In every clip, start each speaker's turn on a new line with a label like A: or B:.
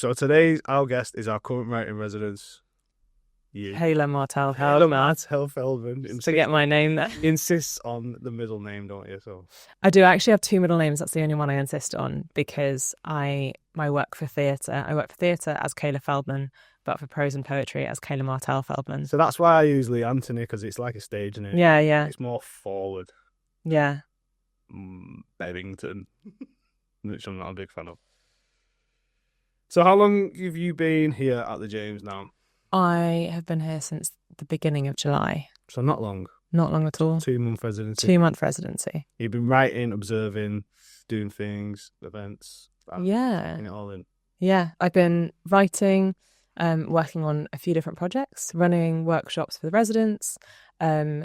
A: So today's our guest is our current writing residence. You.
B: Kayla Martell
A: Kayla
B: Feldman.
A: Martell Feldman.
B: To get my name there.
A: You insist on the middle name, don't you? So
B: I do actually have two middle names. That's the only one I insist on because I work for theatre. I work for theatre as Kayla Feldman, but for prose and poetry as Kayla Martell Feldman.
A: So that's why I usually Anthony, because it's like a stage, isn't it?
B: Yeah.
A: It's more forward.
B: Yeah.
A: Beddington, which I'm not a big fan of. So how long have you been here at the James now?
B: I have been here since the beginning of July.
A: So not long.
B: Not long at all.
A: 2-month residency.
B: 2-month residency.
A: You've been writing, observing, doing things, events. Taking it all in.
B: Yeah. I've been writing, working on a few different projects, running workshops for the residents,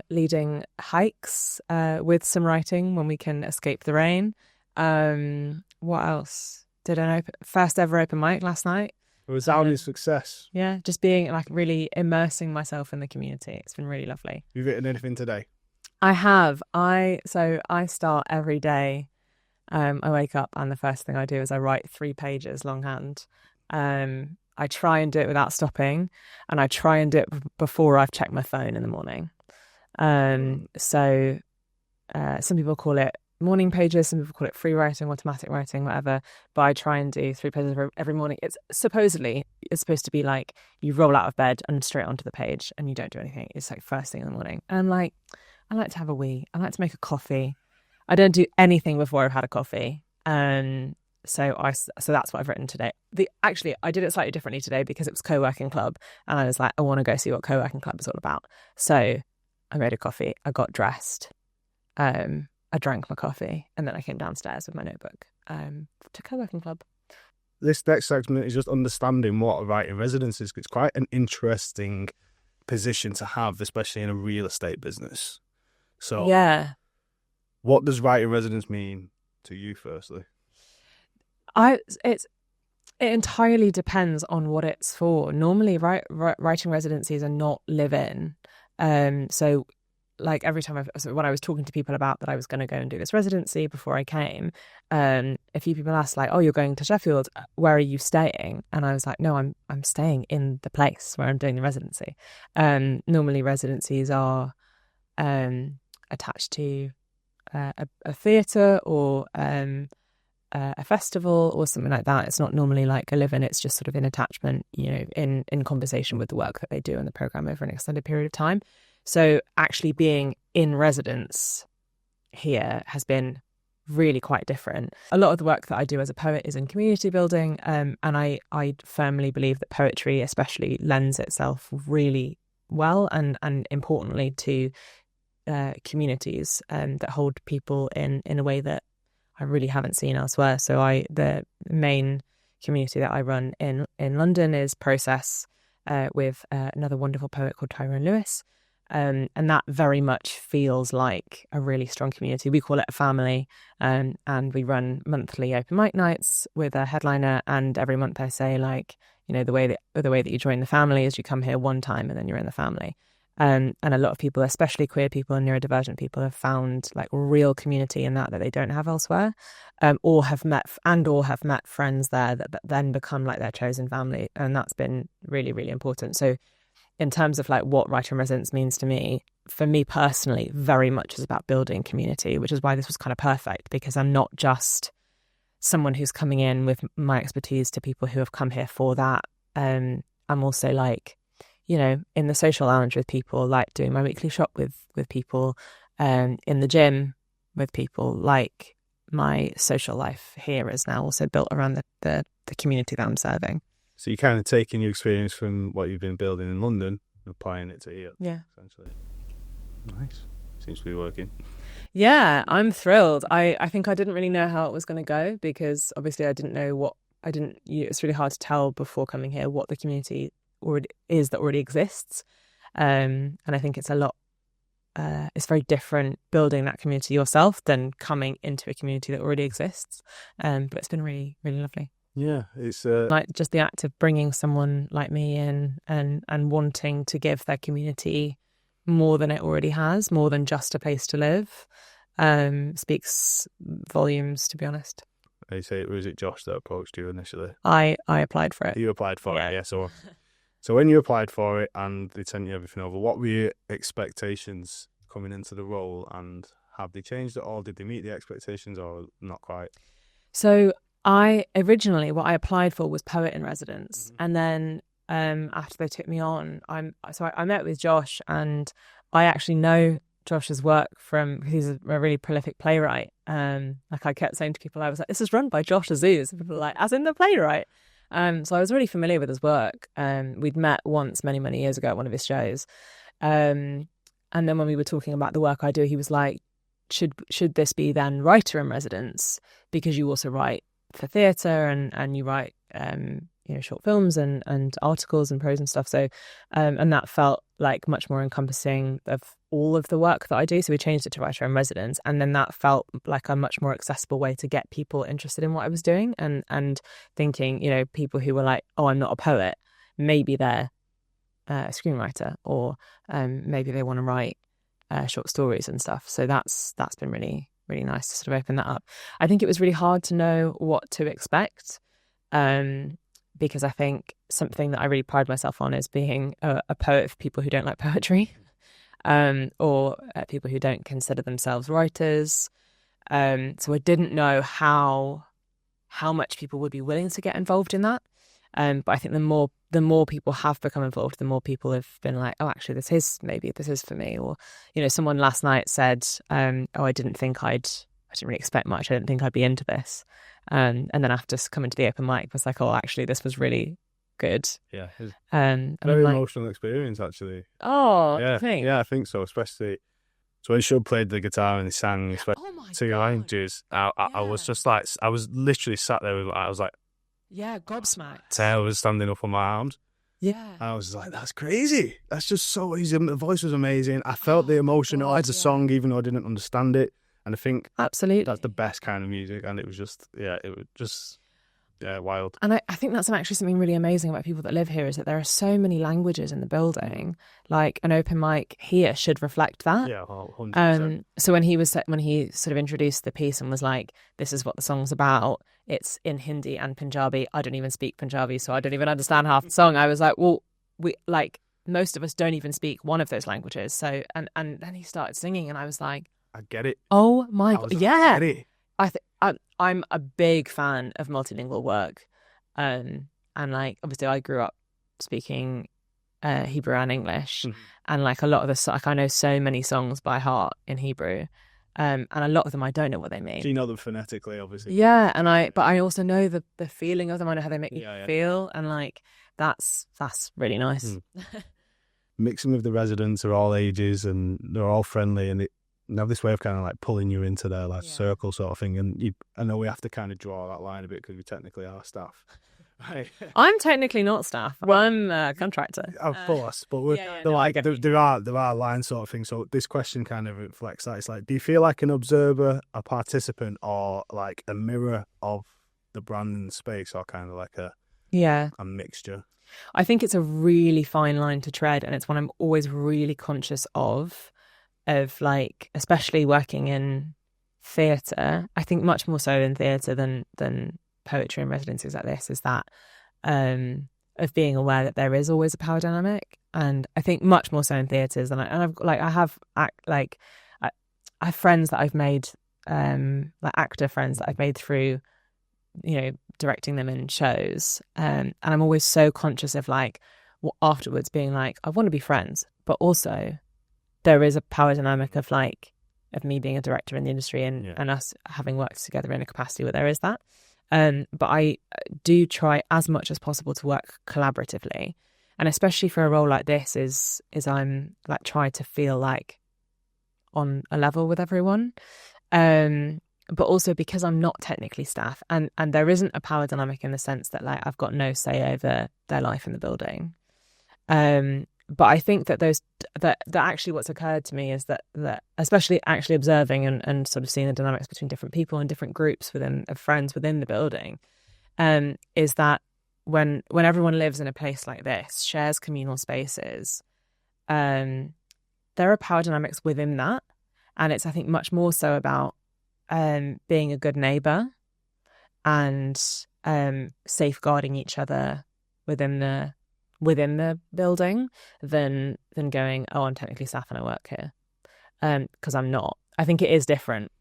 B: leading hikes with some writing when we can escape the rain. What else? Did an first ever open mic last night.
A: A resounding success.
B: Yeah, just being like really immersing myself in the community. It's been really lovely.
A: You've written anything today?
B: I have. I start every day. I wake up and the first thing I do is I write 3 pages longhand. I try and do it without stopping, and I try and do it before I've checked my phone in the morning. So some people call it morning pages, some people call it free writing, automatic writing, whatever, but I try and do 3 pages every morning. It's supposed to be like you roll out of bed and straight onto the page and you don't do anything. It's like first thing in the morning. And like I like to have a wee, I like to make a coffee. I don't do anything before I've had a coffee. So that's what I've written today. Actually I did it slightly differently today because it was co-working club and I was like, I want to go see what co-working club is all about. So I made a coffee, I got dressed, I drank my coffee, and then I came downstairs with my notebook to co-working club.
A: This next segment is just understanding what a writing residence is. It's quite an interesting position to have, especially in a real estate business. So,
B: yeah,
A: what does writing residence mean to you, firstly?
B: It entirely depends on what it's for. Normally, writing residencies are not live-in. So like every time when I was talking to people about that I was going to go and do this residency before I came, a few people asked like, oh, you're going to Sheffield, where are you staying? And I was like, no, I'm staying in the place where I'm doing the residency. Normally residencies are attached to a theatre or a festival or something like that. It's not normally like a live-in, it's just sort of in attachment, in conversation with the work that they do in the programme over an extended period of time. So actually being in residence here has been really quite different. A lot of the work that I do as a poet is in community building, and I firmly believe that poetry especially lends itself really well and importantly to communities that hold people in a way that I really haven't seen elsewhere. So the main community that I run in London is Process with another wonderful poet called Tyrone Lewis. And that very much feels like a really strong community. We call it a family, and we run monthly open mic nights with a headliner. And every month I say, like, the way that you join the family is you come here one time and then you're in the family. And a lot of people, especially queer people and neurodivergent people, have found like real community in that they don't have elsewhere, or have met friends there that then become like their chosen family, and that's been really, really important. So in terms of like what writing residence means to me, for me personally, very much is about building community, which is why this was kind of perfect, because I'm not just someone who's coming in with my expertise to people who have come here for that. I'm also like, in the social lounge with people, like doing my weekly shop with people, in the gym with people. Like my social life here is now also built around the community that I'm serving.
A: So you're kind of taking your experience from what you've been building in London and applying it to here.
B: Yeah. Essentially.
A: Nice. Seems to be working.
B: Yeah, I'm thrilled. I think I didn't really know how it was going to go because obviously I didn't know it's really hard to tell before coming here what the community already exists. And I think it's it's very different building that community yourself than coming into a community that already exists. But it's been really, really lovely.
A: Yeah, it's
B: like just the act of bringing someone like me in and wanting to give their community more than it already has, more than just a place to live, speaks volumes, to be honest.
A: You say, was it Josh that approached you initially?
B: I applied for it.
A: You applied for
B: Yeah.
A: it, yeah. So when you applied for it and they sent you everything over, what were your expectations coming into the role, and have they changed at all? Did they meet the expectations or not quite?
B: So originally what I applied for was poet in residence, and then after they took me on, I met with Josh, and I actually know Josh's work from, he's a really prolific playwright. Like I kept saying to people, I was like, this is run by Josh Azuz. And people were like, as in the playwright. So I was really familiar with his work. We'd met once many, many years ago at one of his shows. And then when we were talking about the work I do, he was like, should this be then writer in residence? Because you also write for theatre and you write short films and articles and prose and stuff. So and that felt like much more encompassing of all of the work that I do. So we changed it to writer in residence, and then that felt like a much more accessible way to get people interested in what I was doing, and thinking, people who were like, oh, I'm not a poet, maybe they're a screenwriter, or maybe they want to write short stories and stuff. So that's been really, really nice to sort of open that up. I think it was really hard to know what to expect, because I think something that I really pride myself on is being a poet for people who don't like poetry, or people who don't consider themselves writers. So I didn't know how much people would be willing to get involved in that. But I think the more people have become involved, the more people have been like, oh, actually, this is for me. Or, someone last night said, oh, I didn't really expect much. I didn't think I'd be into this. And then after coming to the open mic, was like, oh, actually, this was really good.
A: Yeah.
B: And
A: very
B: like,
A: emotional experience, actually.
B: Oh,
A: yeah.
B: Thanks.
A: Yeah, I think so. Especially, so when Shub played the guitar and he sang, especially to your languages, I was just like, I was literally sat there, I was like,
B: yeah, gobsmacked.
A: I was standing up on my arms.
B: Yeah.
A: I was like, that's crazy. That's just so easy. The voice was amazing. I felt the emotion. I had the song, even though I didn't understand it. And I think
B: absolutely
A: that's the best kind of music. And it was just, wild.
B: And I think that's actually something really amazing about people that live here, is that there are so many languages in the building. Like an open mic here should reflect that.
A: Yeah, 100%.
B: So when he sort of introduced the piece and was like, this is what the song's about, it's in Hindi and Punjabi. I don't even speak Punjabi, so I don't even understand half the song. I was like, well, most of us don't even speak one of those languages. So and then he started singing, and I was like,
A: I get it.
B: Oh my God. Yeah.
A: I get it.
B: I'm a big fan of multilingual work. And like, obviously I grew up speaking Hebrew and English. Mm-hmm. And like a lot of I know so many songs by heart in Hebrew. And a lot of them I don't know what they mean.
A: So you know them phonetically, obviously.
B: Yeah, but I also know the feeling of them. I know how they make me feel, and like that's really nice.
A: Mixing with the residents are all ages, and they're all friendly, and they have this way of kind of like pulling you into their circle sort of thing. And I know we have to kind of draw that line a bit because we technically are staff. Right.
B: I'm technically not staff. Well, I'm a contractor.
A: Of course, but there are lines sort of things. So this question kind of reflects that. It's like, do you feel like an observer, a participant, or like a mirror of the brand and space, or kind of like a mixture?
B: I think it's a really fine line to tread, and it's one I'm always really conscious of like, especially working in theatre. I think much more so in theatre than poetry and residencies like this, is that of being aware that there is always a power dynamic. And I think much more so in theatres. And I have friends that I've made, like actor friends that I've made through, directing them in shows. And I'm always so conscious of like, afterwards being like, I want to be friends, but also there is a power dynamic of me being a director in the industry and us having worked together in a capacity where there is that. But I do try as much as possible to work collaboratively, and especially for a role like this, is I'm like try to feel like on a level with everyone, but also because I'm not technically staff, and there isn't a power dynamic in the sense that like I've got no say over their life in the building. But I think that that actually what's occurred to me is that especially actually observing and sort of seeing the dynamics between different people and different groups of friends within the building, is that when everyone lives in a place like this, shares communal spaces, there are power dynamics within that, and it's, I think, much more so about being a good neighbour and safeguarding each other within the building than going, oh, I'm technically staff and I work here, because I'm not. I think it is different.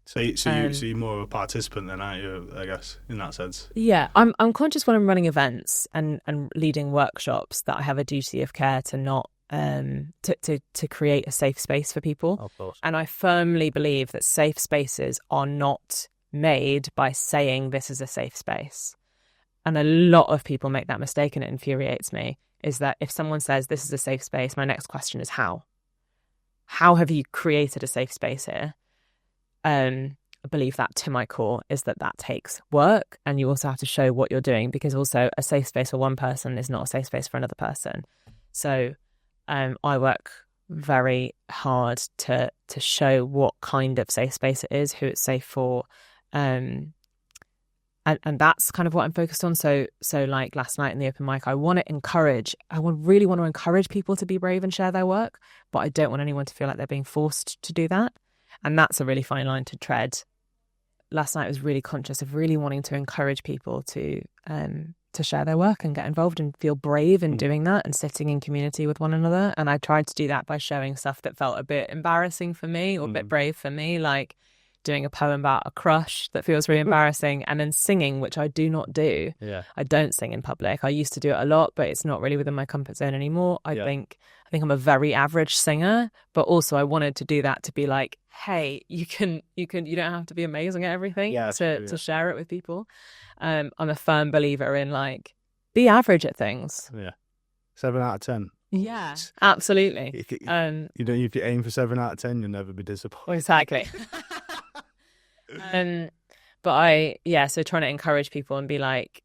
A: So you're more of a participant then, aren't you, I guess, in that sense?
B: Yeah, I'm conscious when I'm running events and leading workshops that I have a duty of care to not to create a safe space for people.
A: Of course.
B: And I firmly believe that safe spaces are not made by saying this is a safe space. And a lot of people make that mistake, and it infuriates me, is that if someone says this is a safe space, my next question is how? How have you created a safe space here? I believe that to my core is that takes work, and you also have to show what you're doing, because also a safe space for one person is not a safe space for another person. So I work very hard to show what kind of safe space it is, who it's safe for, and that's kind of what I'm focused on. So like last night in the open mic, I really want to encourage people to be brave and share their work, but I don't want anyone to feel like they're being forced to do that. And that's a really fine line to tread. Last night I was really conscious of really wanting to encourage people to share their work and get involved and feel brave in doing that and sitting in community with one another. And I tried to do that by showing stuff that felt a bit embarrassing for me or a bit brave for me, like doing a poem about a crush that feels really embarrassing, and then singing, which I do not do.
A: Yeah.
B: I don't sing in public. I used to do it a lot, but it's not really within my comfort zone anymore. I think I'm a very average singer, but also I wanted to do that to be like, hey, you don't have to be amazing at everything to share it with people. I'm a firm believer in like, be average at things.
A: Yeah. 7 out of 10.
B: Yeah, absolutely.
A: If you aim for 7 out of 10, you'll never be disappointed.
B: Exactly. So trying to encourage people and be like,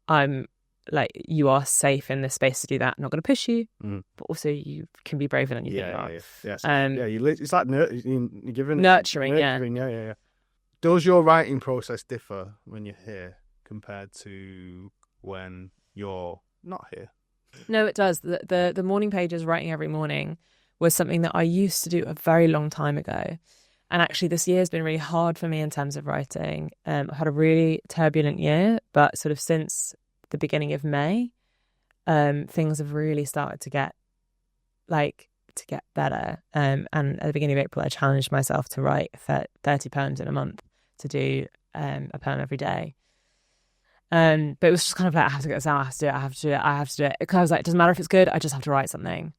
B: I'm like, you are safe in this space to do that. I'm not going to push you, but also you can be braver than you think you are.
A: It's like you're giving
B: nurturing.
A: Yeah. Does your writing process differ when you're here compared to when you're not here?
B: No, it does. The morning pages, writing every morning, was something that I used to do a very long time ago. And actually this year has been really hard for me in terms of writing. I've had a really turbulent year, but sort of since the beginning of May, things have really started to get better. And at the beginning of April, I challenged myself to write 30 poems in a month, to do a poem every day. But it was just kind of like, I have to get this out, I have to do it. Because I was like, it doesn't matter if it's good, I just have to write something.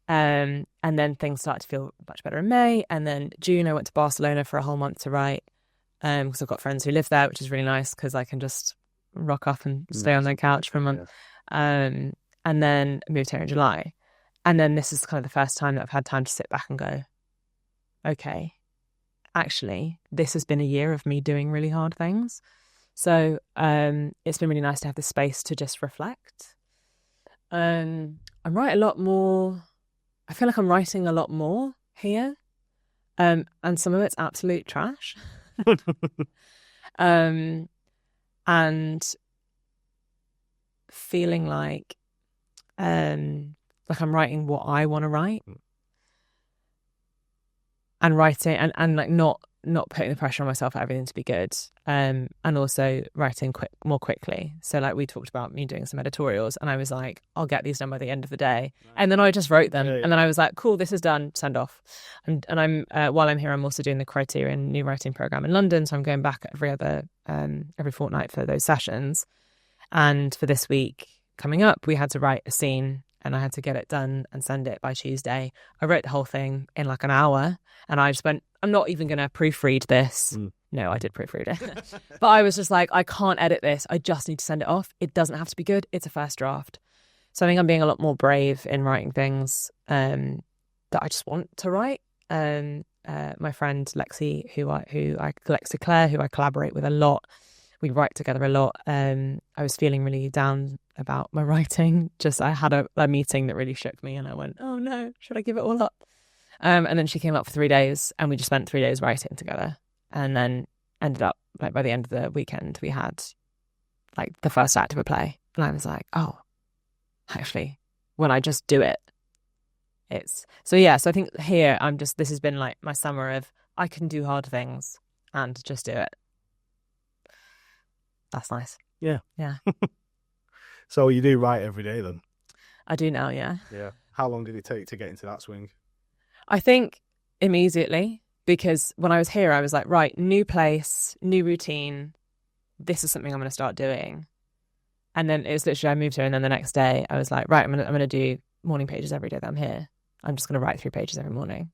B: And then things started to feel much better in May. And then June, I went to Barcelona for a whole month to write, because I've got friends who live there, which is really nice because I can just rock up and stay on their couch for a month. And then moved here in July. And then this is kind of the first time that I've had time to sit back and go, okay, actually, this has been a year of me doing really hard things. So it's been really nice to have the space to just reflect. I write a lot more. I feel like I'm writing a lot more here. And some of it's absolute trash. And feeling like I'm writing what I want to write. And writing and like not putting the pressure on myself for everything to be good, and also writing more quickly. So like we talked about me doing some editorials, and I was like, I'll get these done by the end of the day, and then I just wrote them, and then I was like, cool, this is done, send off. And I'm while I'm here, I'm also doing the Criterion new writing program in London, so I'm going back every fortnight for those sessions. And for this week coming up, we had to write a scene, and I had to get it done and send it by Tuesday. I wrote the whole thing in like an hour, and I just went, I'm not even going to proofread this. No, I did proofread it. But I was just like, I can't edit this. I just need to send it off. It doesn't have to be good. It's a first draft. So I think I'm being a lot more brave in writing things that I just want to write. My friend Lexi, Lexi Claire, who I collaborate with a lot, we write together a lot. I was feeling really down about my writing. I had a meeting that really shook me, and I went, oh no, should I give it all up? And then she came up for 3 days, and we just spent 3 days writing together. And then ended up, like, by the end of the weekend, we had like the first act of a play. And I was like, oh, actually, when I just do it, so I think here this has been like my summer of, I can do hard things and just do it. That's nice.
A: Yeah.
B: Yeah.
A: So you do write every day then?
B: I do now, yeah.
A: Yeah. How long did it take to get into that swing?
B: I think immediately, because when I was here, I was like, right, new place, new routine. This is something I'm going to start doing. And then it was literally, I moved here, and then the next day I was like, right, I'm gonna do morning pages every day that I'm here. I'm just going to write 3 pages every morning.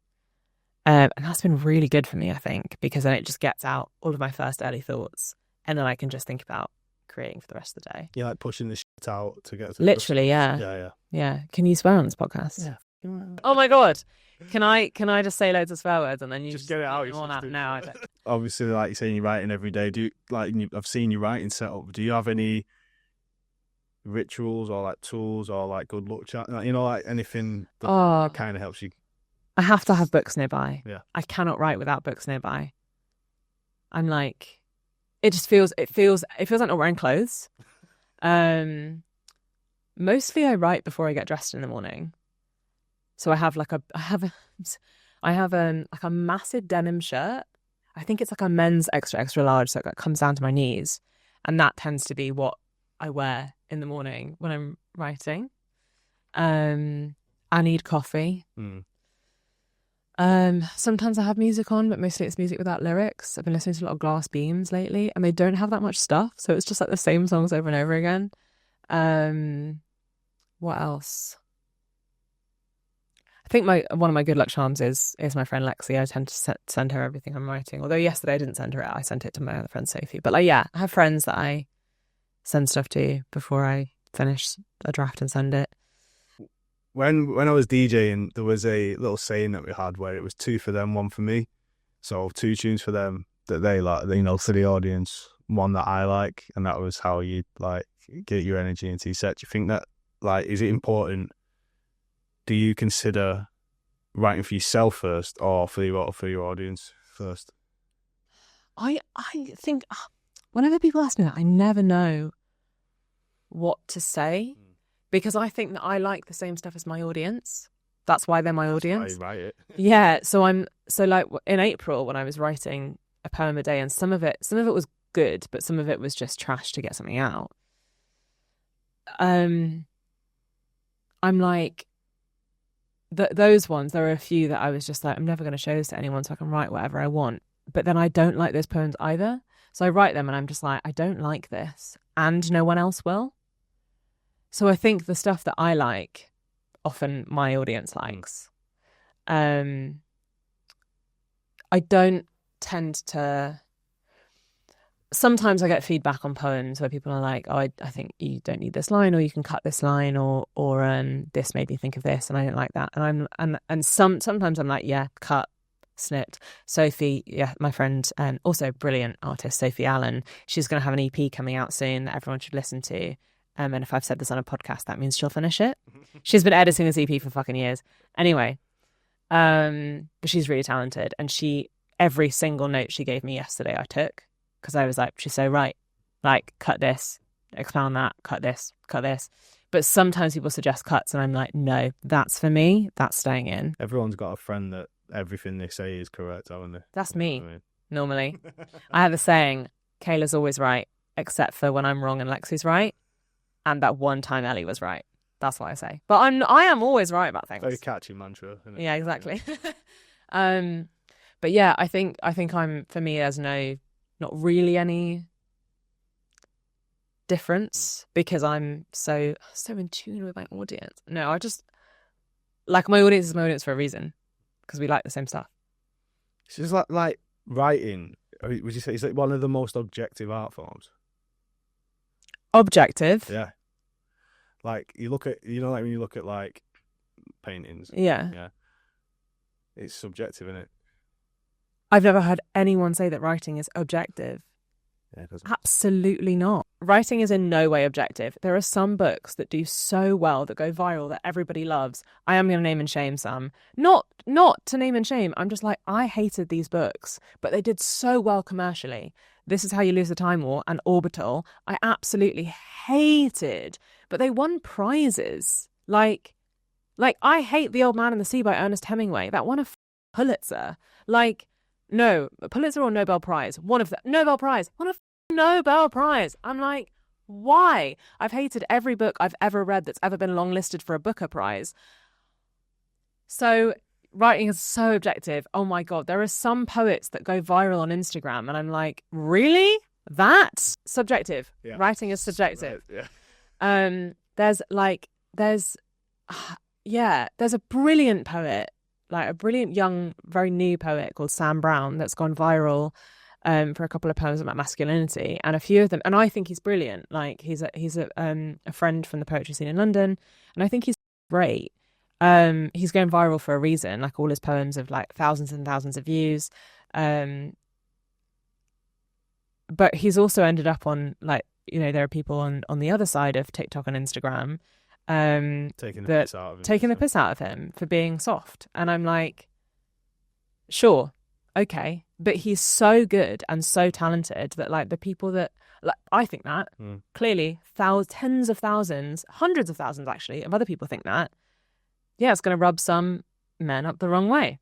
B: And that's been really good for me, I think, because then it just gets out all of my first early thoughts, and then I can just think about creating for the rest of the day.
A: You're like pushing the shit out to get to
B: Literally, yeah.
A: Yeah.
B: Yeah. Can you swear on this podcast?
A: Yeah.
B: Oh my God. Can I just say loads of swear words and then you
A: just get it out?
B: On that now.
A: Obviously, like you're saying, you're writing every day. I've seen you writing set up. Do you have any rituals or like tools or like good luck chat? Like anything that kind of helps you?
B: I have to have books nearby.
A: Yeah.
B: I cannot write without books nearby. I'm like, it feels like not wearing clothes. Mostly I write before I get dressed in the morning. So I have a massive denim shirt. I think it's like a men's extra large, so it comes down to my knees, and that tends to be what I wear in the morning when I'm writing. I need coffee. Sometimes I have music on, but mostly it's music without lyrics. I've been listening to a lot of Glass Beams lately, and they don't have that much stuff, so it's just like the same songs over and over again. What else? I think one of my good luck charms is my friend Lexi. I tend to send her everything I'm writing. Although yesterday I didn't send her it. I sent it to my other friend Sophie. But I have friends that I send stuff to before I finish a draft and send it.
A: When I was DJing, there was a little saying that we had where it was 2 for them, 1 for me. So 2 tunes for them that they like, for the audience, 1 that I like, and that was how you like get your energy into your set. Do you think that is it important? Do you consider writing for yourself first or for your audience first?
B: I think whenever people ask me that, I never know what to say because I think that I like the same stuff as my audience. That's why they're my audience.
A: That's why you write it.
B: Yeah. So like in April when I was writing a poem a day, and some of it was good, but some of it was just trash to get something out. I'm like, those ones, there are a few that I was just like, I'm never going to show this to anyone, so I can write whatever I want. But then I don't like those poems either. So I write them and I'm just like, I don't like this, and no one else will. So I think the stuff that I like, often my audience likes. I don't tend to... Sometimes I get feedback on poems where people are like, oh, I think you don't need this line, or you can cut this line, or this made me think of this and I didn't like that. And sometimes I'm like, yeah, cut, snipped. Sophie, my friend, and also brilliant artist, Sophie Allen, she's going to have an EP coming out soon that everyone should listen to. And if I've said this on a podcast, that means she'll finish it. She's been editing this EP for fucking years. Anyway, but she's really talented, and every single note she gave me yesterday I took. Because I was like, she's so right. Like, cut this, expound that, cut this, cut this. But sometimes people suggest cuts, and I'm like, no, that's for me. That's staying in.
A: Everyone's got a friend that everything they say is correct, haven't they?
B: That's me, normally. I have a saying, Kayla's always right, except for when I'm wrong and Lexi's right. And that one time Ellie was right. That's what I say. But I am always right about things.
A: Very catchy mantra, isn't it?
B: Yeah, exactly. But yeah, I think for me, there's not really any difference because I'm so in tune with my audience. No, I just like my audience is my audience for a reason because we like the same stuff.
A: It's just like writing. Would you say it's like one of the most objective art forms?
B: Objective?
A: Yeah. Like you look at, like when you look at like paintings.
B: Yeah.
A: Yeah. It's subjective, isn't it?
B: I've never heard anyone say that writing is objective.
A: Yeah, it doesn't.
B: Absolutely not. Writing is in no way objective. There are some books that do so well, that go viral, that everybody loves. I am going to name and shame some. Not to name and shame. I'm just like, I hated these books, but they did so well commercially. This Is How You Lose the Time War and Orbital, I absolutely hated, but they won prizes. Like I hate The Old Man and the Sea by Ernest Hemingway. That won a Pulitzer. No, Pulitzer or Nobel Prize. One of the Nobel Prize. Won a Nobel Prize. I'm like, why? I've hated every book I've ever read that's ever been longlisted for a Booker Prize. So writing is so objective. Oh my God, there are some poets that go viral on Instagram, and I'm like, really? That's subjective.
A: Yeah.
B: Writing is subjective.
A: Right, yeah.
B: There's a brilliant poet, like a brilliant young, very new poet called Sam Brown that's gone viral for a couple of poems about masculinity, and a few of them, and I think he's brilliant. Like he's a friend from the poetry scene in London, and I think he's great. He's going viral for a reason. Like all his poems have like thousands and thousands of views. But he's also ended up on, like, you know, there are people on the other side of TikTok and Instagram
A: taking the piss out of him
B: for being soft. And I'm like, sure, okay. But he's so good and so talented that, like, the people that, like, I think that clearly tens of thousands, hundreds of thousands actually, of other people think that. Yeah, it's going to rub some men up the wrong way.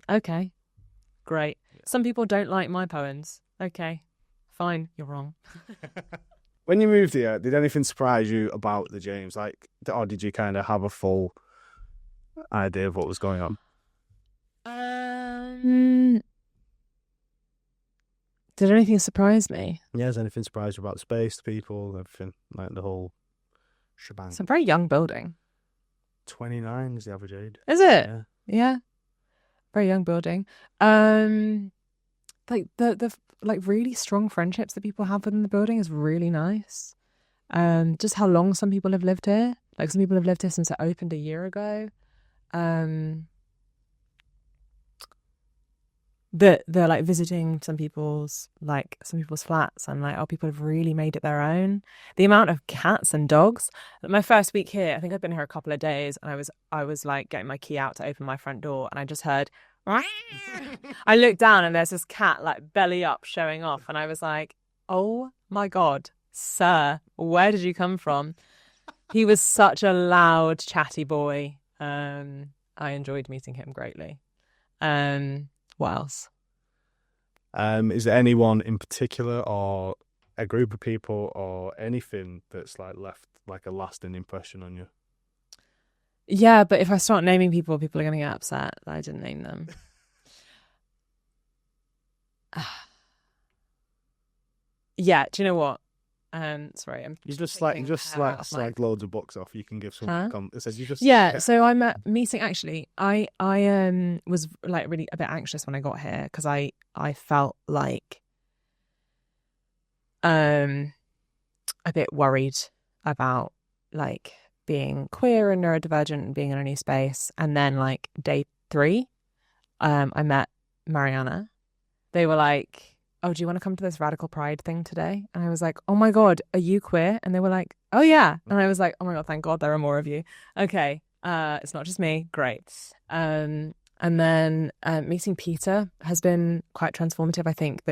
B: Okay, great. Yeah. Some people don't like my poems. Okay, fine, you're wrong.
A: When you moved here, did anything surprise you about the James? Like, or did you kind of have a full idea of what was going on?
B: Did anything surprise me?
A: Yeah, has anything surprised you about the space, the people, everything, like the whole shebang?
B: It's a very young building.
A: 29 is the average age.
B: Is it? Yeah. Very young building. Like the like really strong friendships that people have within the building is really nice. Just how long some people have lived here. Like some people have lived here since it opened a year ago. They're like visiting some people's flats, and like, oh, people have really made it their own. The amount of cats and dogs. My first week here, I think I've been here a couple of days, and I was like getting my key out to open my front door, and I just heard I looked down and there's this cat like belly up showing off, and I was like, oh my God, sir, where did you come from? He was such a loud, chatty boy. I enjoyed meeting him greatly. What else?
A: Is there anyone in particular, or a group of people, or anything that's like left like a lasting impression on you?
B: Yeah, but if I start naming people, people are going to get upset that I didn't name them. Yeah, do you know what? Sorry, I'm.
A: You just slagged loads of books off. You can give some. It says you just.
B: Yeah, so I'm at meeting. Actually, I was like really a bit anxious when I got here because I felt like a bit worried about like being queer and neurodivergent and being in a new space. And then like day 3, I met Mariana. They were like, oh, do you want to come to this radical pride thing today? And I was like, oh my God, are you queer? And they were like, oh yeah. And I was like, oh my God, thank God there are more of you. Okay, it's not just me. Great. And then meeting Peter has been quite transformative. I think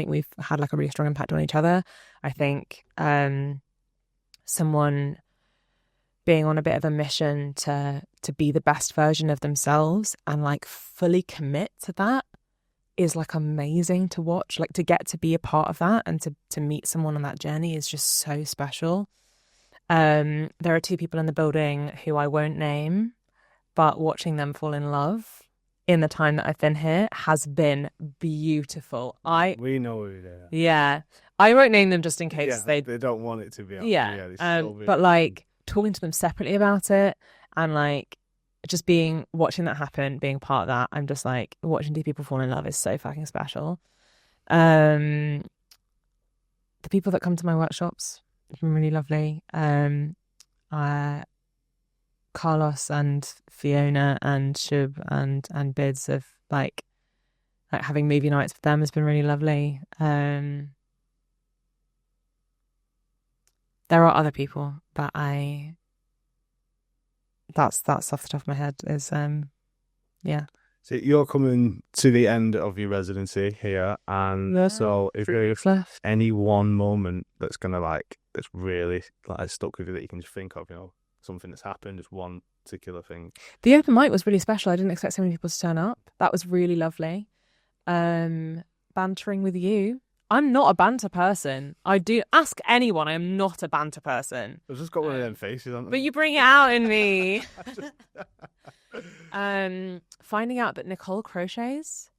B: we've had like a really strong impact on each other. I think someone being on a bit of a mission to be the best version of themselves and like fully commit to that is like amazing to watch. Like to get to be a part of that and to meet someone on that journey is just so special. There are 2 people in the building who I won't name, but watching them fall in love in the time that I've been here has been beautiful.
A: We know who they are.
B: Yeah. I won't name them just in case they
A: don't want it to be out.
B: Yeah. But like talking to them separately about it and like just watching that happen, being part of that, I'm just like, watching 2 people fall in love is so fucking special. The people that come to my workshops have been really lovely. Carlos and Fiona and Shub and Bids of like having movie nights with them has been really lovely. There are other people, but that's off the top of my head is yeah.
A: So you're coming to the end of your residency here, and so if there's any one moment that's that's really like stuck with you that you can just think of, you know, something that's happened, just one particular thing.
B: The open mic was really special. I didn't expect so many people to turn up. That was really lovely. Bantering with you. I'm not a banter person. I do ask anyone. I am not a banter person.
A: I've just got one of them faces, haven't I?
B: But you bring it out in me. Finding out that Nicole crochets.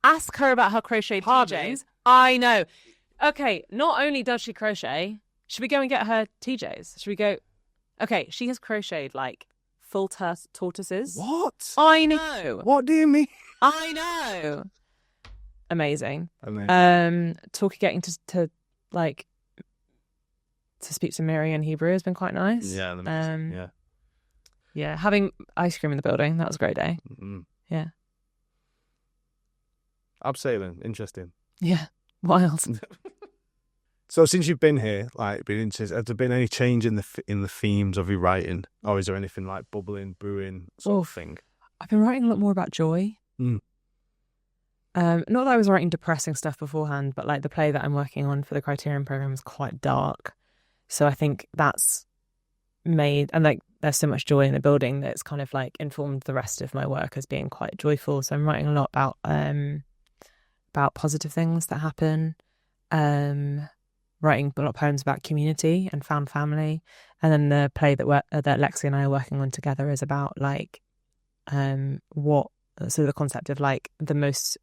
B: Ask her about her crochet TJs. I know. Okay, not only does she crochet, should we go and get her TJs? Should we go? Okay, she has crocheted like full tortoises.
A: What?
B: I know.
A: What do you mean?
B: I know. Amazing. Getting to speak to Mary in Hebrew has been quite nice.
A: Yeah.
B: Yeah. Having ice cream in the building, that was a great day.
A: Mm-hmm.
B: Yeah.
A: Abseiling, interesting.
B: Yeah. Wild.
A: So since you've been here, has there been any change in the themes of your writing, or is there anything like bubbling, brewing sort of thing?
B: I've been writing a lot more about joy.
A: Mm.
B: Not that I was writing depressing stuff beforehand, but like the play that I'm working on for the Criterion program is quite dark. So I think that's made, and like there's so much joy in the building that it's kind of like informed the rest of my work as being quite joyful. So I'm writing a lot about positive things that happen. Writing a lot of poems about community and found family. And then the play that Lexi and I are working on together is about like the concept of like the most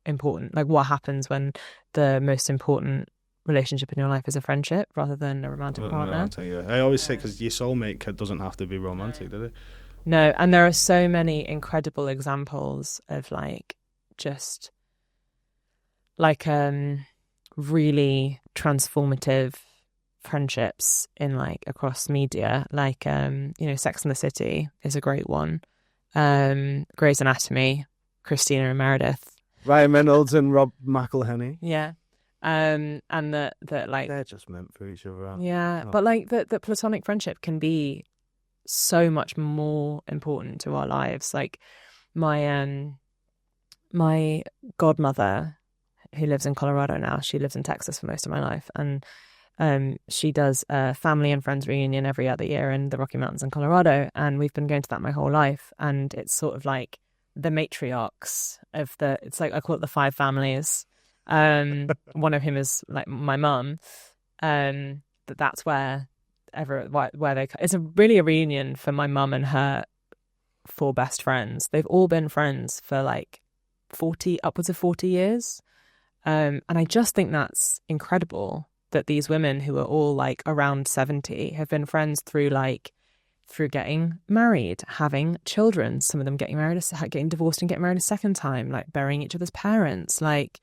B: important, like what happens when the most important relationship in your life is a friendship rather than a romantic partner.
A: I always say, because your soulmate doesn't have to be romantic, does it?
B: No, and there are so many incredible examples of like just like really transformative friendships in like across media, like Sex and the City is a great one. Grey's Anatomy, Christina and Meredith,
A: Ryan Reynolds and Rob McElhenney.
B: Yeah. And that like
A: they're just meant for each other.
B: Yeah. But like that platonic friendship can be so much more important to our lives. Like my godmother, who lives in Colorado now, she lives in Texas for most of my life, and she does a family and friends reunion every other year in the Rocky Mountains in Colorado, and we've been going to that my whole life. And it's sort of like the matriarchs of it's like, I call it the five families. One of whom is like my mum. That's where it's really a reunion for my mum and her four best friends. They've all been friends for like upwards of 40 years. And I just think that's incredible that these women who are all like around 70 have been friends through getting married, having children, some of them getting divorced and getting married a second time, like burying each other's parents, like,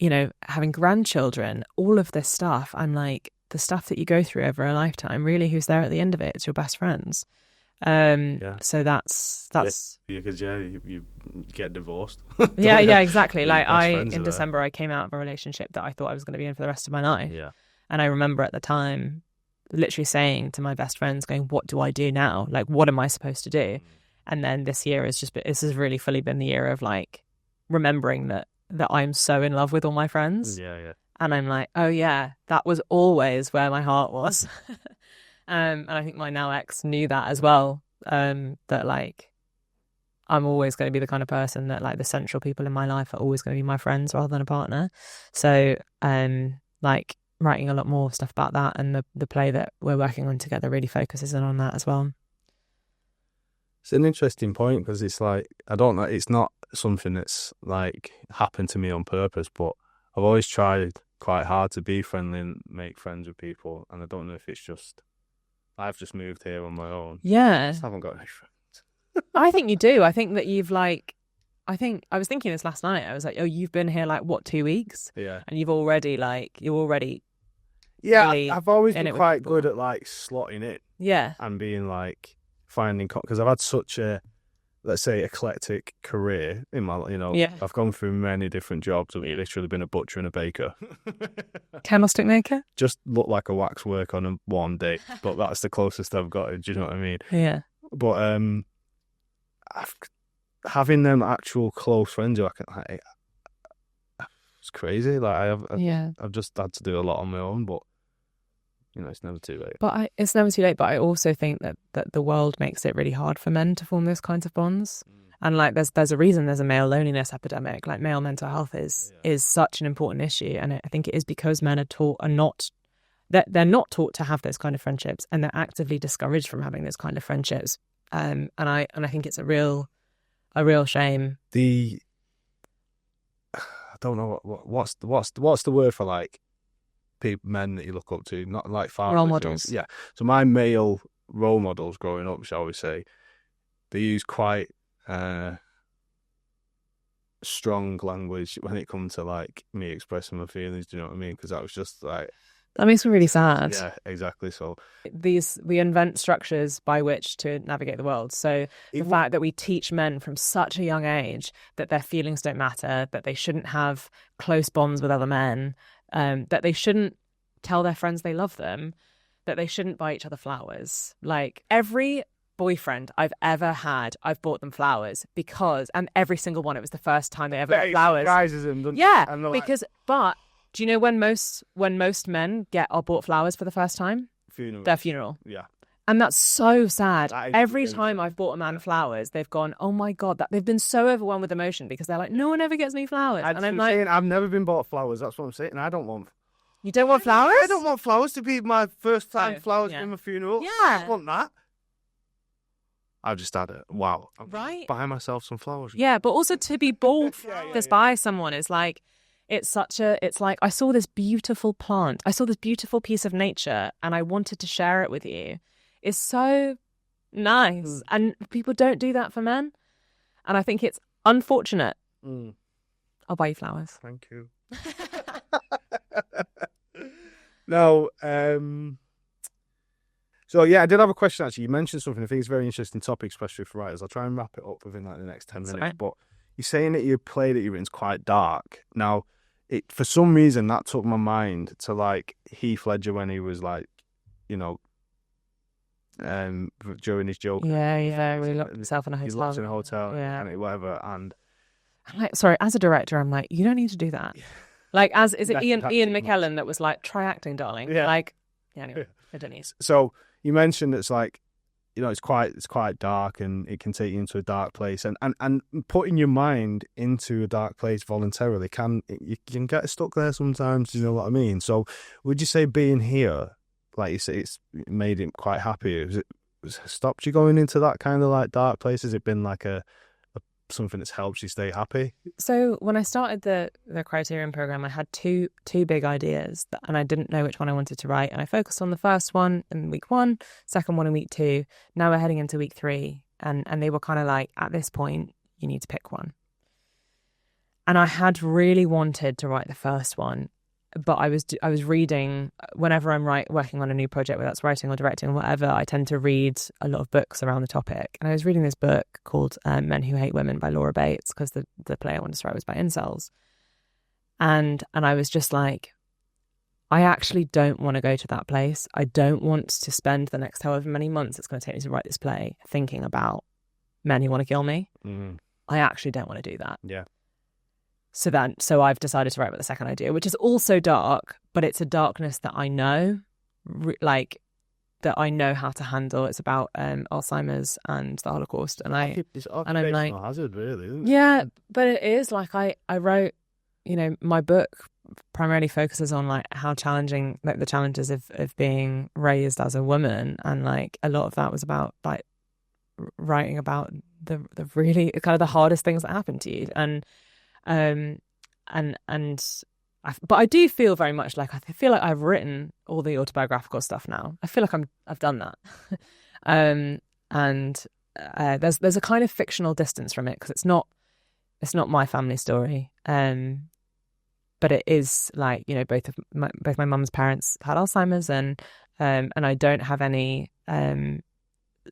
B: having grandchildren, all of this stuff. I'm like, the stuff that you go through over a lifetime, really, who's there at the end of it? It's your best friends. So that's
A: because you get divorced.
B: yeah, exactly. Like in December I came out of a relationship that I thought I was going to be in for the rest of my life.
A: Yeah.
B: And I remember at the time literally saying to my best friends, going, what do I do now? Like, what am I supposed to do? And then this has really fully been the year of like remembering that I'm so in love with all my friends.
A: Yeah.
B: And I'm like, oh yeah, that was always where my heart was. And I think my now ex knew that as well, that like I'm always going to be the kind of person that like the central people in my life are always going to be my friends rather than a partner. So like writing a lot more stuff about that, and the play that we're working on together really focuses in on that as well.
A: It's an interesting point, because it's like, I don't know, it's not something that's like happened to me on purpose, but I've always tried quite hard to be friendly and make friends with people, and I don't know if it's just I've just moved here on my own.
B: Yeah.
A: I just haven't got any friends.
B: I think you do. I think that you've like, I was thinking this last night. I was like, oh, you've been here like, what, 2 weeks?
A: Yeah.
B: And you're already.
A: Yeah, I've always been quite good at like slotting it.
B: Yeah.
A: And being like finding, because I've had such a, let's say, eclectic career in my,
B: Yeah.
A: I've gone through many different jobs. I've literally been a butcher and a baker.
B: Candlestick maker?
A: Just look like a waxwork on one day, but that's the closest I've got. Do you know what I mean?
B: Yeah.
A: But having them actual close friends, it's crazy. Like I've just had to do a lot on my own, but it's never too late. It's
B: never too late. But I also think that the world makes it really hard for men to form those kinds of bonds. And like there's a reason there's a male loneliness epidemic. Like male mental health is such an important issue, and I think it is because men are not taught to have those kind of friendships, and they're actively discouraged from having those kind of friendships. And I think it's a real shame.
A: I don't know what's the word for like men that you look up to, not like fathers,
B: role models.
A: Yeah. So my male role models growing up, shall we say, they use quite strong language when it comes to like me expressing my feelings. Do you know what I mean? Because that was just like,
B: that makes me really sad.
A: Yeah, exactly. So
B: we invent structures by which to navigate the world. So the fact that we teach men from such a young age that their feelings don't matter, that they shouldn't have close bonds with other men, that they shouldn't tell their friends they love them, that they shouldn't buy each other flowers. Like every boyfriend I've ever had, I've bought them flowers and every single one, it was the first time they ever got flowers.
A: Surprises them,
B: yeah, because but do you know when most men are bought flowers for the first time? Their funeral.
A: Yeah.
B: And that's so sad. Every time I've bought a man flowers, they've gone, oh my God, they've been so overwhelmed with emotion because they're like, no one ever gets me flowers.
A: And I'm like, I've never been bought flowers. That's what I'm saying. I don't want.
B: You don't want flowers?
A: I don't want flowers to be my first time flowers in my funeral.
B: Yeah.
A: I don't want that. I've just had it. Wow.
B: Right.
A: Buy myself some flowers.
B: Yeah, but also to be bought by someone is like, it's like, I saw this beautiful plant. I saw this beautiful piece of nature and I wanted to share it with you. It's so nice. And people don't do that for men. And I think it's unfortunate. I'll buy you flowers.
A: Thank you. No, so yeah, I did have a question actually. You mentioned something. I think it's a very interesting topic, especially for writers. I'll try and wrap it up within like the next 10 minutes.
B: Right.
A: But you're saying that your play that you're in is quite dark. Now, for some reason that took my mind to like Heath Ledger when he was like, you know, during his joke.
B: Yeah, he locked himself in a hotel.
A: He's locked in a hotel, and whatever. And
B: I'm like, sorry, as a director, I'm like, you don't need to do that. Yeah. Like, is it Ian McKellen that was like, try acting, darling?
A: Yeah.
B: Like, yeah, anyway, I don't need.
A: So you mentioned it's like, you know, it's quite dark and it can take you into a dark place, and putting your mind into a dark place voluntarily you can get stuck there sometimes. You know what I mean? So would you say being here, like you say, it's made him quite happy? Has it stopped you going into that kind of like dark place? Has it been like a something that's helped you stay happy?
B: So when I started the Criterion program, I had two big ideas, and I didn't know which one I wanted to write. And I focused on the first one in week 1, second one in week 2. Now we're heading into week 3, and they were kind of like, at this point, you need to pick one. And I had really wanted to write the first one, but I was reading, whenever I'm working on a new project, whether that's writing or directing or whatever, I tend to read a lot of books around the topic. And I was reading this book called Men Who Hate Women by Laura Bates, because the play I wanted to write was by incels. And I was just like, I actually don't want to go to that place. I don't want to spend the next however many months it's going to take me to write this play thinking about men who want to kill me. Mm-hmm. I actually don't want to do that.
A: Yeah.
B: So I've decided to write about the second idea, which is also dark, but it's a darkness that I know, that I know how to handle. It's about Alzheimer's and the Holocaust, and I'm like,
A: hazard, really, isn't it?
B: Yeah, but it is like I wrote, you know, my book primarily focuses on like how challenging, like the challenges of being raised as a woman, and like a lot of that was about like writing about the really kind of the hardest things that happen to you, but I do feel very much like I feel like I've written all the autobiographical stuff now. I feel like I've done that, there's a kind of fictional distance from it because it's not my family story, but it is like, you know, both my mum's parents had Alzheimer's, and I don't have any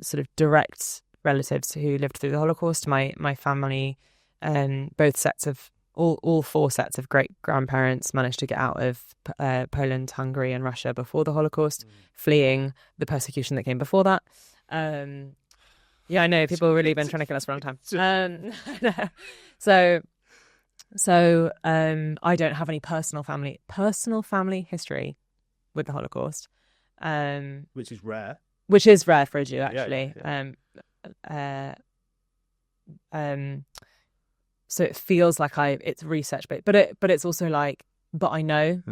B: sort of direct relatives who lived through the Holocaust. My family, both sets of all 4 sets of great grandparents managed to get out of Poland, Hungary, and Russia before the Holocaust, fleeing the persecution that came before that. Yeah, I know people have really been trying to kill us for a long time. So I don't have any personal family history with the Holocaust,
A: which is rare.
B: Which is rare for a Jew, actually.
A: Yeah.
B: so it feels like it's research based, but it's also like, but I know,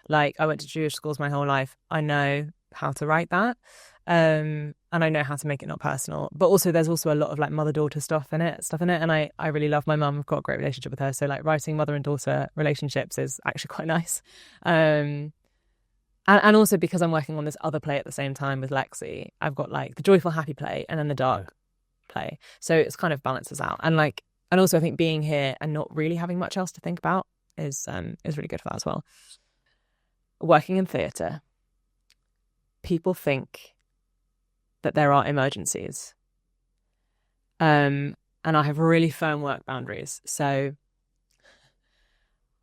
B: like I went to Jewish schools my whole life. I know how to write that. And I know how to make it not personal, but also there's also a lot of like mother-daughter stuff in it. And I really love my mum. I've got a great relationship with her. So like writing mother and daughter relationships is actually quite nice. And also because I'm working on this other play at the same time with Lexi, I've got like the joyful, happy play and then the dark play. So it's kind of balances out. And also I think being here and not really having much else to think about is really good for that as well. Working in theatre, people think that there are emergencies. And I have really firm work boundaries. So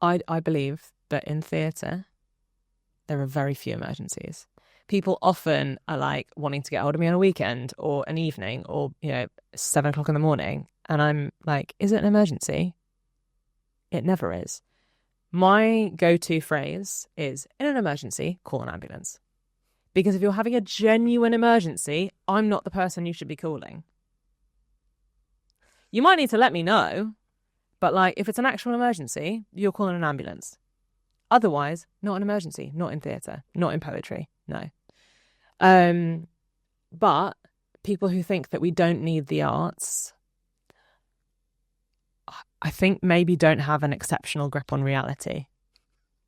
B: I believe that in theatre, there are very few emergencies. People often are like wanting to get hold of me on a weekend or an evening or, 7 o'clock in the morning. And I'm like, is it an emergency? It never is. My go-to phrase is, in an emergency, call an ambulance. Because if you're having a genuine emergency, I'm not the person you should be calling. You might need to let me know, but like if it's an actual emergency, you're calling an ambulance. Otherwise, not an emergency, not in theatre, not in poetry, no. But people who think that we don't need the arts, I think maybe don't have an exceptional grip on reality.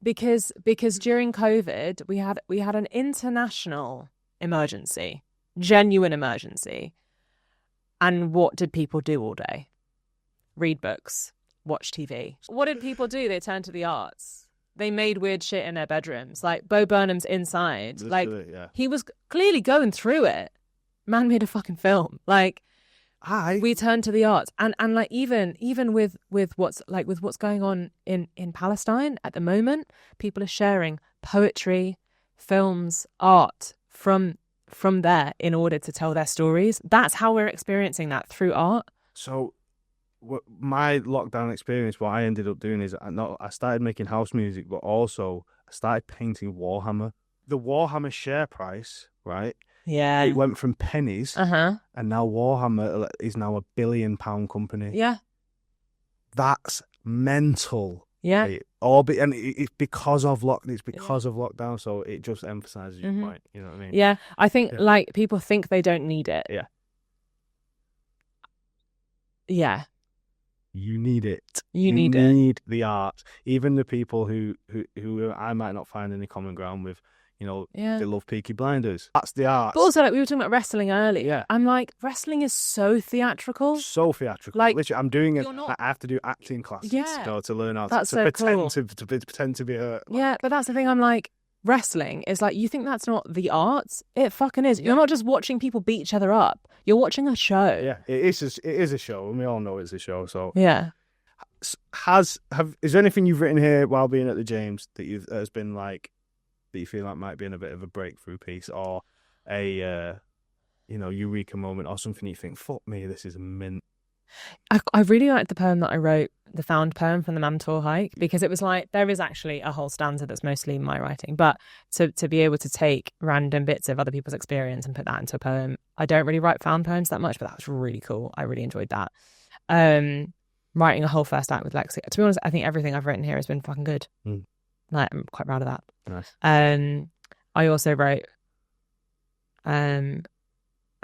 B: Because during COVID, we had an international emergency, genuine emergency. And what did people do all day? Read books, watch TV. What did people do? They turned to the arts. They made weird shit in their bedrooms. Like Bo Burnham's Inside.
A: Literally,
B: like he was clearly going through it. Man made a fucking film. Like we turned to the arts, and like even with what's going on in Palestine at the moment, people are sharing poetry, films, art from there in order to tell their stories. That's how we're experiencing that, through art.
A: So my lockdown experience, what I ended up doing is I started making house music, but also I started painting Warhammer. The Warhammer share price, right?
B: Yeah.
A: It went from pennies, and now Warhammer is now £1 billion company.
B: Yeah.
A: That's mental.
B: Yeah.
A: And it's because of lockdown, so it just emphasizes your point. You know what I mean?
B: Yeah. I think like people think they don't need it.
A: Yeah.
B: Yeah.
A: You need it.
B: You need
A: the art. Even the people who I might not find any common ground with. They love Peaky Blinders. That's the art.
B: But also, like we were talking about wrestling earlier.
A: Yeah.
B: I'm like, wrestling is so theatrical.
A: So theatrical.
B: Like,
A: literally, I'm doing it. I have to do acting classes, to learn how to pretend to be her.
B: Yeah, but that's the thing. I'm like, wrestling is like, you think that's not the arts? It fucking is. You're not just watching people beat each other up. You're watching a show.
A: Yeah, it is a show, and we all know it's a show. So
B: yeah.
A: Is there anything you've written here while being at the James that has been like, that you feel like might be in a bit of a breakthrough piece, or a eureka moment, or something you think, fuck me, this is a mint?
B: I really liked the poem that I wrote, the found poem from the Mamtor hike, because it was like, there is actually a whole stanza that's mostly my writing, but to be able to take random bits of other people's experience and put that into a poem. I don't really write found poems that much, but that was really cool. I really enjoyed that. Writing a whole first act with Lexi, to be honest, I think everything I've written here has been fucking good. Like, I'm quite proud of that.
A: Nice.
B: I also wrote, I've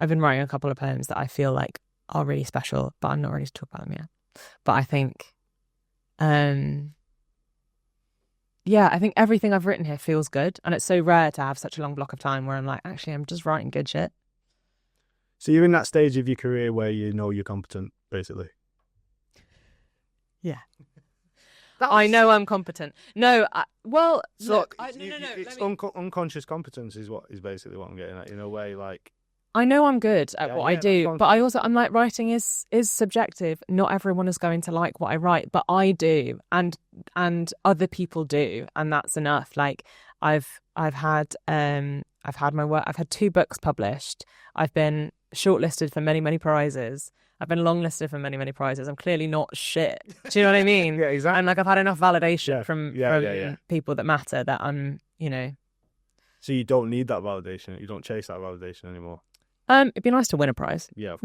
B: been writing a couple of poems that I feel like are really special, but I'm not ready to talk about them yet. But I think, I think everything I've written here feels good, and it's so rare to have such a long block of time where I'm like, actually, I'm just writing good shit.
A: So you're in that stage of your career where you know you're competent, basically.
B: Yeah. I know I'm competent. No,
A: it's unconscious competence is basically what I'm getting at. In a way, like,
B: I know I'm good at what I do, but I'm like, writing is subjective. Not everyone is going to like what I write, but I do, and other people do, and that's enough. Like, I've had my work. I've had 2 books published. I've been shortlisted for many prizes. I've been longlisted for many prizes. I'm clearly not shit. Do you know what I mean?
A: Yeah, exactly.
B: And like, I've had enough validation from people that matter that I'm,
A: So you don't need that validation. You don't chase that validation anymore.
B: It'd be nice to win a prize.
A: Yeah.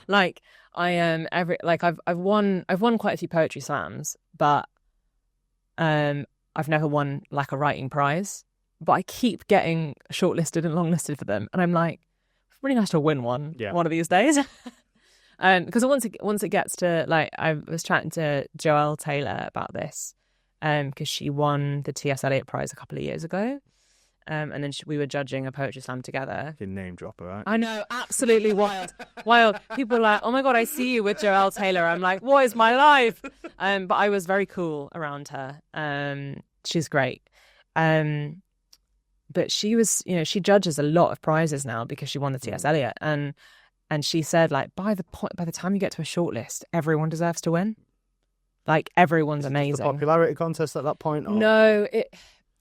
B: Like I am I've won quite a few poetry slams, but I've never won like a writing prize. But I keep getting shortlisted and longlisted for them, and I'm like, it's really nice to win one one of these days. Because once it gets to like, I was chatting to Joelle Taylor about this, because she won the T.S. Eliot Prize a couple of years ago. And then we were judging a poetry slam together.
A: Your name dropper, right?
B: I know, absolutely wild. Wild. People are like, oh my God, I see you with Joelle Taylor. I'm like, what is my life? But I was very cool around her. She's great. But she was, she judges a lot of prizes now because she won the T.S. Eliot. And she said, like, by the time you get to a shortlist, everyone deserves to win. Like, everyone's amazing.
A: The popularity contest at that point? Or?
B: No,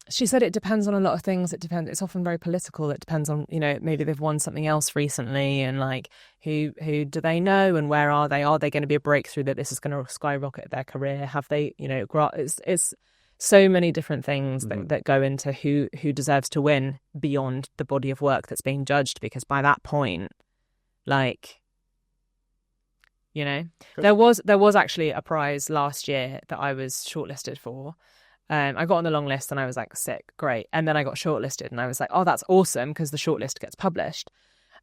B: she said it depends on a lot of things. It depends. It's often very political. It depends on, maybe they've won something else recently, and like who do they know and where are they? Are they going to be a breakthrough that this is going to skyrocket their career? Have they, it's so many different things that go into who deserves to win beyond the body of work that's being judged. Because by that point, like, there was actually a prize last year that I was shortlisted for. I got on the long list and I was like, sick, great. And then I got shortlisted and I was like, oh, that's awesome, because the shortlist gets published.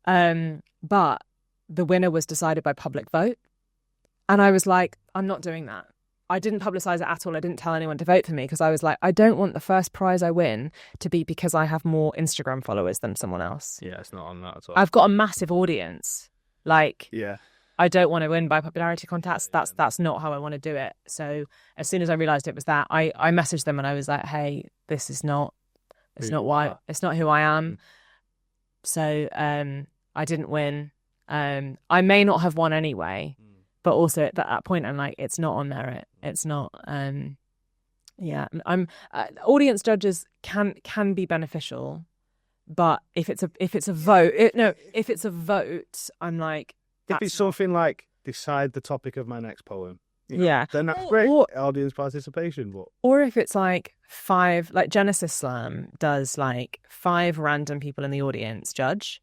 B: But the winner was decided by public vote. And I was like, I'm not doing that. I didn't publicise it at all. I didn't tell anyone to vote for me because I was like, I don't want the first prize I win to be because I have more Instagram followers than someone else.
A: Yeah, it's not on that at all.
B: I've got a massive audience. Like,
A: yeah.
B: I don't want to win by popularity contests. That's not how I want to do it. So as soon as I realised it was that, I messaged them and I was like, hey, this is not who I am. So I didn't win. I may not have won anyway, but also at that point I'm like, it's not on merit. It's not. Audience judges can be beneficial, but if it's a vote, I'm like.
A: If it's something like decide the topic of my next poem,
B: then
A: that's great. Audience participation,
B: or if it's like 5, like Genesis Slam does, like 5 random people in the audience judge,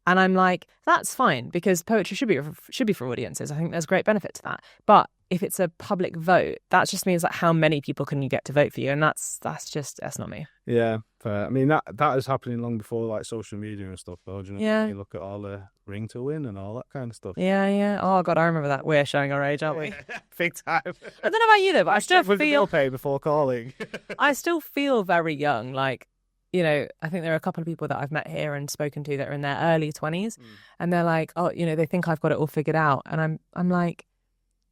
B: and I'm like, that's fine because poetry should be for audiences. I think there's great benefit to that. But if it's a public vote, that just means like how many people can you get to vote for you, and that's not me.
A: Yeah, fair. I mean that is happening long before like social media and stuff, though. Do you know?
B: Yeah.
A: You look at all the ring to win and all that kind of stuff.
B: Yeah. Oh God, I remember that. We're showing our age, aren't we?
A: Big time.
B: I don't know about you though, but I still
A: feel bill pay before calling.
B: I still feel very young. Like, I think there are a couple of people that I've met here and spoken to that are in their early 20s, and they're like, oh, they think I've got it all figured out, and I'm like,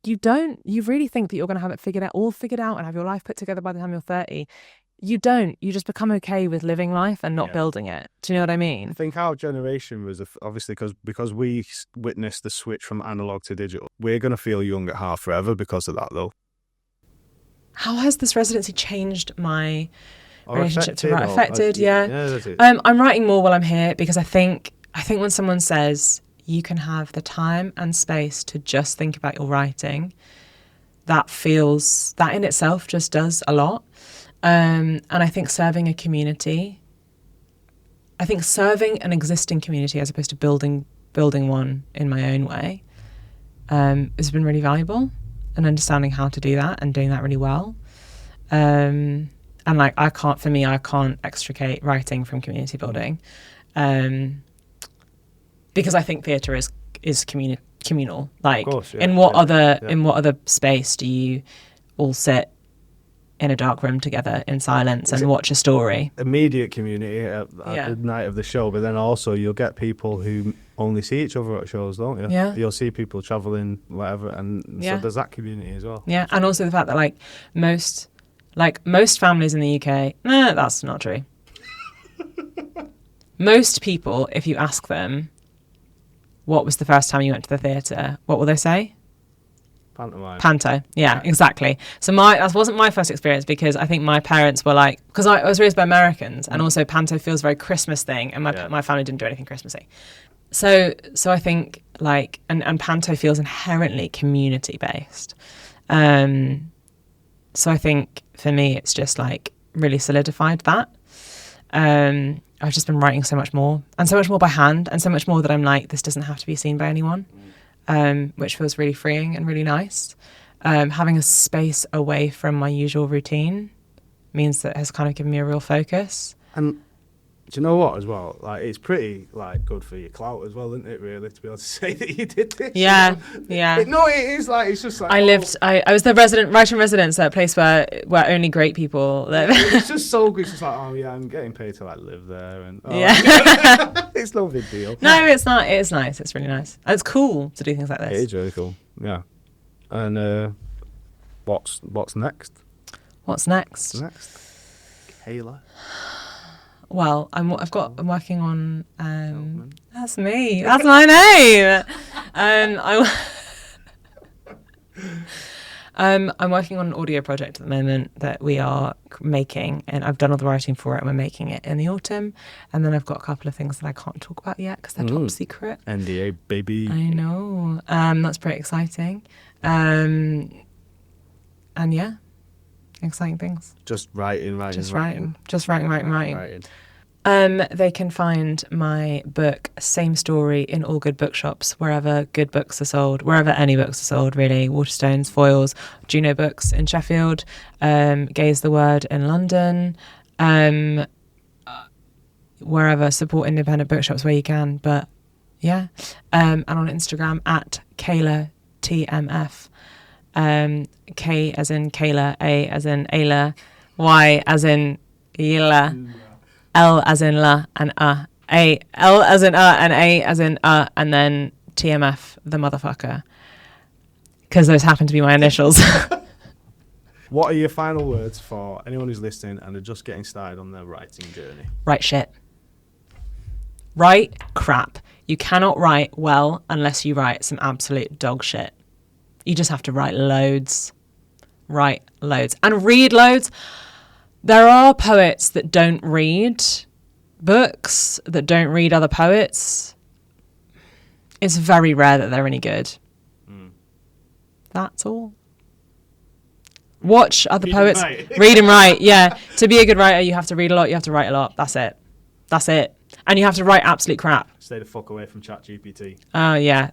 B: you don't. You really think that you're going to have it all figured out and have your life put together by the time you're 30? You don't. You just become okay with living life and not building it. Do you know what I mean?
A: I think our generation was obviously because we witnessed the switch from analog to digital. We're going to feel young at heart forever because of that, though.
B: How has this residency changed my relationship to writing?
A: Affected,
B: yeah. I'm writing more while I'm here because I think when someone says you can have the time and space to just think about your writing, that in itself just does a lot. And I think serving an existing community as opposed to building one in my own way has been really valuable, and understanding how to do that and doing that really well. And like I can't extricate writing from community building, because I think theatre is communal. Like, of course, in what other space do you all sit in a dark room together in silence and watch a story?
A: Immediate community at the night of the show, but then also you'll get people who only see each other at shows, don't you?
B: Yeah.
A: You'll see people travelling, whatever, and so there's that community as well.
B: Yeah, and also the fact that most families in the UK, that's not true. Most people, if you ask them, what was the first time you went to the theatre, what will they say?
A: Pantomime.
B: Panto, yeah, exactly. So that wasn't my first experience, because I think my parents were like, because I was raised by Americans, and also Panto feels a very Christmas thing, and my family didn't do anything Christmassy. So I think like, and Panto feels inherently community based. So I think for me, it's just like really solidified that. I've just been writing so much more, and so much more by hand, and so much more that I'm like, this doesn't have to be seen by anyone, which feels really freeing and really nice. Having a space away from my usual routine means that it has kind of given me a real focus.
A: And do you know what, as well? Like, it's pretty, like, good for your clout as well, isn't it, really, to be able to say that you did this?
B: Yeah,
A: you know?
B: yeah.
A: No, it is, like, it's just like...
B: I was the writer in residence at a place where only great people live.
A: It's just so good. It's just like, oh, yeah, I'm getting paid to, like, live there. And
B: yeah.
A: It's no big deal.
B: No, it's not. It is nice. It's really nice. And it's cool to do things like this.
A: It is really cool, yeah. And what's next?
B: What's next?
A: Kayla.
B: Well, I'm working on. That's me. That's my name. I'm working on an audio project at the moment that we are making, and I've done all the writing for it, and we're making it in the autumn. And then I've got a couple of things that I can't talk about yet because they're top secret.
A: NDA, baby.
B: I know. That's pretty exciting. And yeah. Exciting things.
A: Just writing.
B: They can find my book, Same Story, in all good bookshops, wherever good books are sold, wherever any books are sold, really. Waterstones, Foyles, Juno Books in Sheffield, Gaze the Word in London, wherever. Support independent bookshops where you can. But yeah. And on Instagram at Kayla TMF. K as in Kayla, A as in Ayla, Y as in Yila, L as in La, and A, L as in and A as in and then TMF, the motherfucker. Because those happen to be my initials.
A: What are your final words for anyone who's listening and are just getting started on their writing journey?
B: Write shit. Write crap. You cannot write well unless you write some absolute dog shit. You just have to write loads. Write loads. And read loads. There are poets that don't read books, that don't read other poets. It's very rare that they're any good. That's all. Watch other poets. Read and write, yeah. To be a good writer, you have to read a lot, you have to write a lot. That's it. And you have to write absolute crap.
A: Stay the fuck away from ChatGPT.
B: Oh, yeah.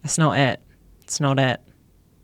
B: It's not it.